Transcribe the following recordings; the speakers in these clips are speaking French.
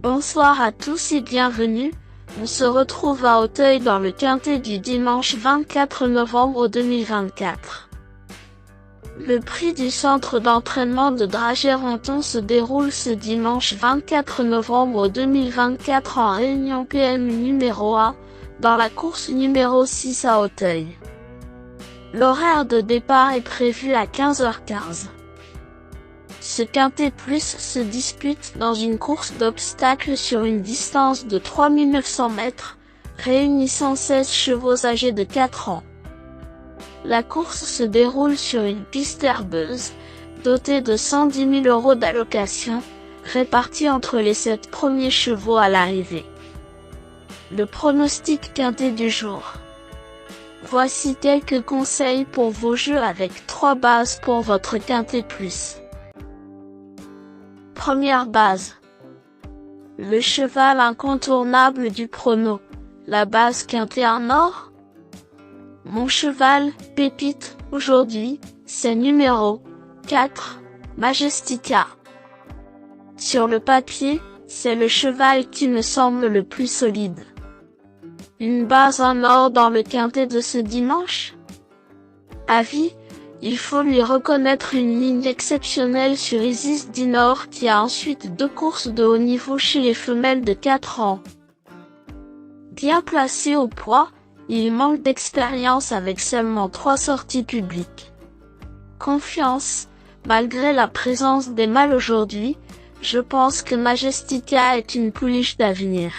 Bonsoir à tous et bienvenue. On se retrouve à Auteuil dans le quintet du dimanche 24 novembre 2024. Le prix du centre d'entraînement de Dragéronton se déroule ce dimanche 24 novembre 2024 en réunion PMU numéro 1, dans la course numéro 6 à Auteuil. L'horaire de départ est prévu à 15h15. Ce quintet plus se dispute dans une course d'obstacles sur une distance de 3900 mètres, réunissant 16 chevaux âgés de 4 ans. La course se déroule sur une piste herbeuse, dotée de 110 000 € d'allocation, répartis entre les 7 premiers chevaux à l'arrivée. Le pronostic quintet du jour. Voici quelques conseils pour vos jeux avec 3 bases pour votre quintet plus. Première base. Le cheval incontournable du prono. La base quintet en or. Mon cheval, pépite, aujourd'hui, c'est numéro 4, Majestica. Sur le papier, c'est le cheval qui me semble le plus solide. Une base en or dans le quintet de ce dimanche? Avis, il faut lui reconnaître une ligne exceptionnelle sur Isis Dinor qui a ensuite 2 courses de haut niveau chez les femelles de 4 ans. Bien placé au poids, il manque d'expérience avec seulement 3 sorties publiques. Confiance, malgré la présence des mâles aujourd'hui, je pense que Majestica est une pouliche d'avenir.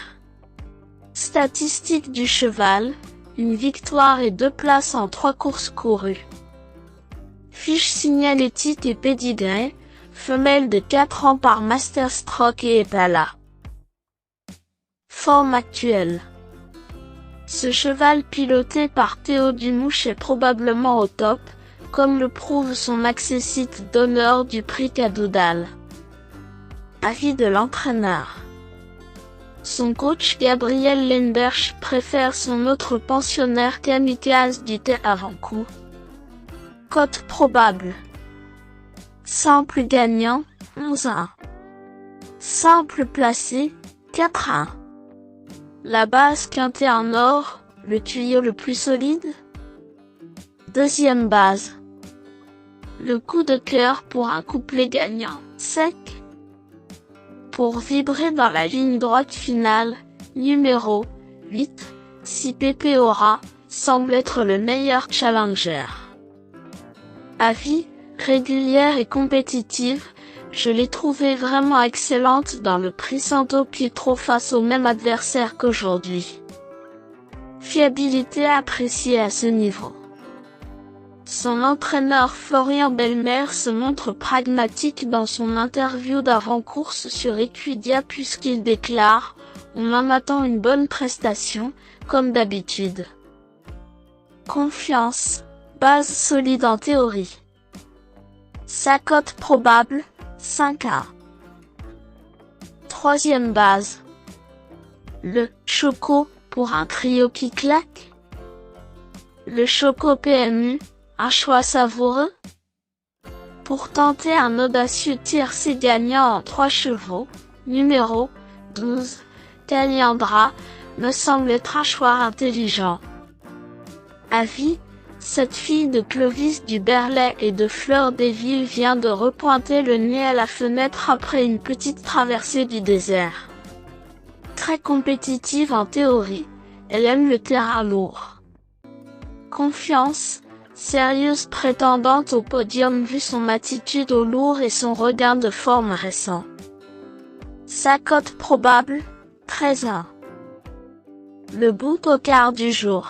Statistiques du cheval, une victoire et 2 places en 3 courses courues. Fiche signalétique et pédigré, femelle de 4 ans par Masterstroke et Epala. Forme actuelle. Ce cheval piloté par Théo Dumouche est probablement au top, comme le prouve son accessite d'honneur du prix Cadoudal. Avis de l'entraîneur. Son coach Gabriel Lenderch préfère son autre pensionnaire Kamikaze du thé avant coup. Cote probable. Simple gagnant, 11-1. Simple placé, 4-1. La base quintet en or, le tuyau le plus solide. Deuxième base. Le coup de cœur pour un couplet gagnant, sec. Pour vibrer dans la ligne droite finale, numéro 8, si Pépé Aura, semble être le meilleur challenger. Avis, régulière et compétitive, je l'ai trouvée vraiment excellente dans le prix Santo Pietro face au même adversaire qu'aujourd'hui. Fiabilité appréciée à ce niveau. Son entraîneur Florian Belmer se montre pragmatique dans son interview d'avant-course sur Equidia puisqu'il déclare « On en attend une bonne prestation, comme d'habitude. » Confiance, base solide en théorie. Sa cote probable, 5-1. Troisième base. Le Choco, pour un trio qui claque. Le Choco PMU, un choix savoureux. Pour tenter un audacieux tiercé gagnant en 3 chevaux, numéro 12, Caliandra, me semble être un choix intelligent. Avis, cette fille de Clovis du Berlay et de Fleur des Villes vient de repointer le nez à la fenêtre après une petite traversée du désert. Très compétitive en théorie, elle aime le terrain lourd. Confiance, sérieuse prétendante au podium vu son attitude au lourd et son regain de forme récent. Sa cote probable, 13-1. Le bout au quart du jour.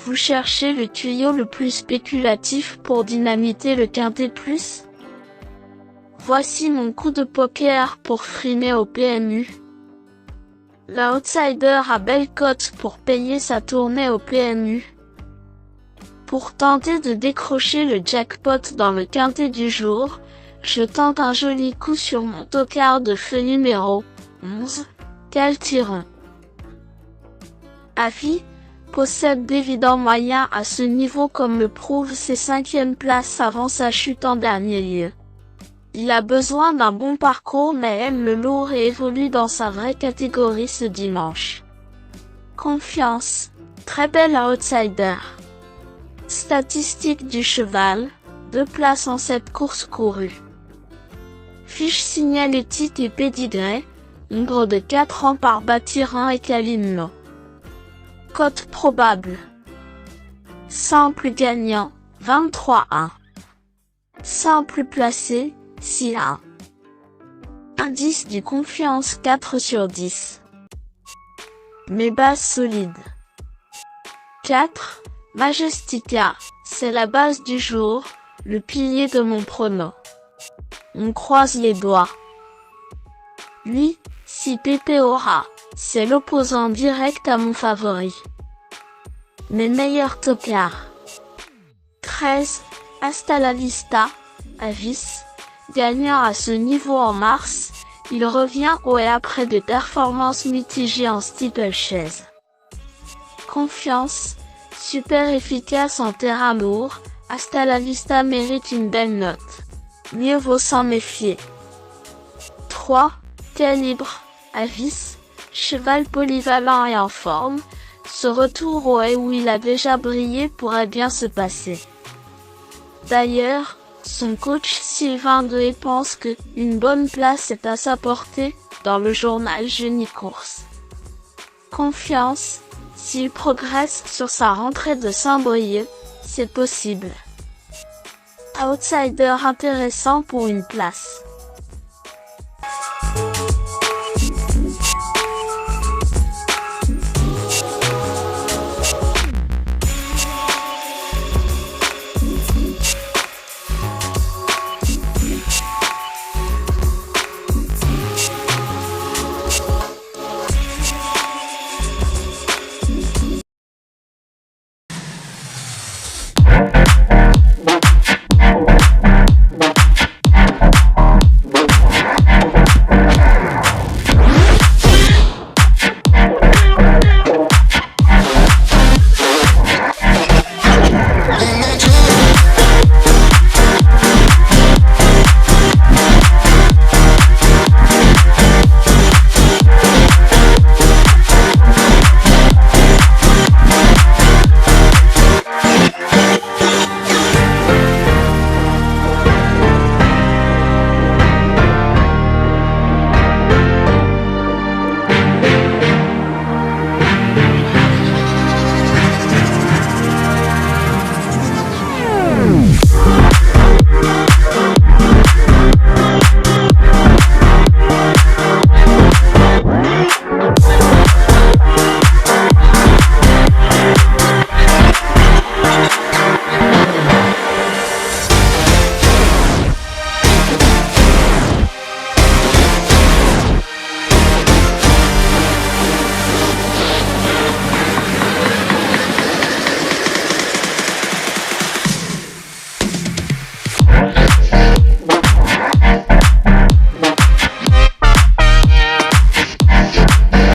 Vous cherchez le tuyau le plus spéculatif pour dynamiter le quintet plus? Voici mon coup de poker pour frimer au PMU. L'outsider a belle cote pour payer sa tournée au PMU. Pour tenter de décrocher le jackpot dans le quintet du jour, je tente un joli coup sur mon tocard de feu numéro 11, Caltiron. Avis, possède d'évidents moyens à ce niveau comme le prouvent ses 5e places avant sa chute en dernier lieu. Il a besoin d'un bon parcours mais aime le lourd et évolue dans sa vraie catégorie ce dimanche. Confiance. Très bel outsider. Statistiques du cheval. 2 places en 7 courses courues. Fiche signalétique et pédigré. Nombre de 4 ans par Batiran et Calimno. Cote probable. Simple gagnant. 23-1. Simple placé. 6-1. Indice du confiance 4 sur 10. Mes bases solides. 4. Majestica, c'est la base du jour, le pilier de mon prono. On croise les doigts. 8. Si Pépé aura, c'est l'opposant direct à mon favori. Mes meilleurs tocards. 13. Hasta la vista, Avis. Gagnant à ce niveau en mars, il revient haut et après des performances mitigées en steeplechase. Confiance, super efficace en terrain lourd, Hasta la vista mérite une belle note. Mieux vaut s'en méfier. 3. Calibre, Avis, cheval polyvalent et en forme, ce retour au haie où il a déjà brillé pourrait bien se passer. D'ailleurs, son coach Sylvain Dehaies pense que une bonne place est à sa portée dans le journal Génie Course. Confiance, s'il progresse sur sa rentrée de Saint-Brieuc, c'est possible. Outsider intéressant pour une place.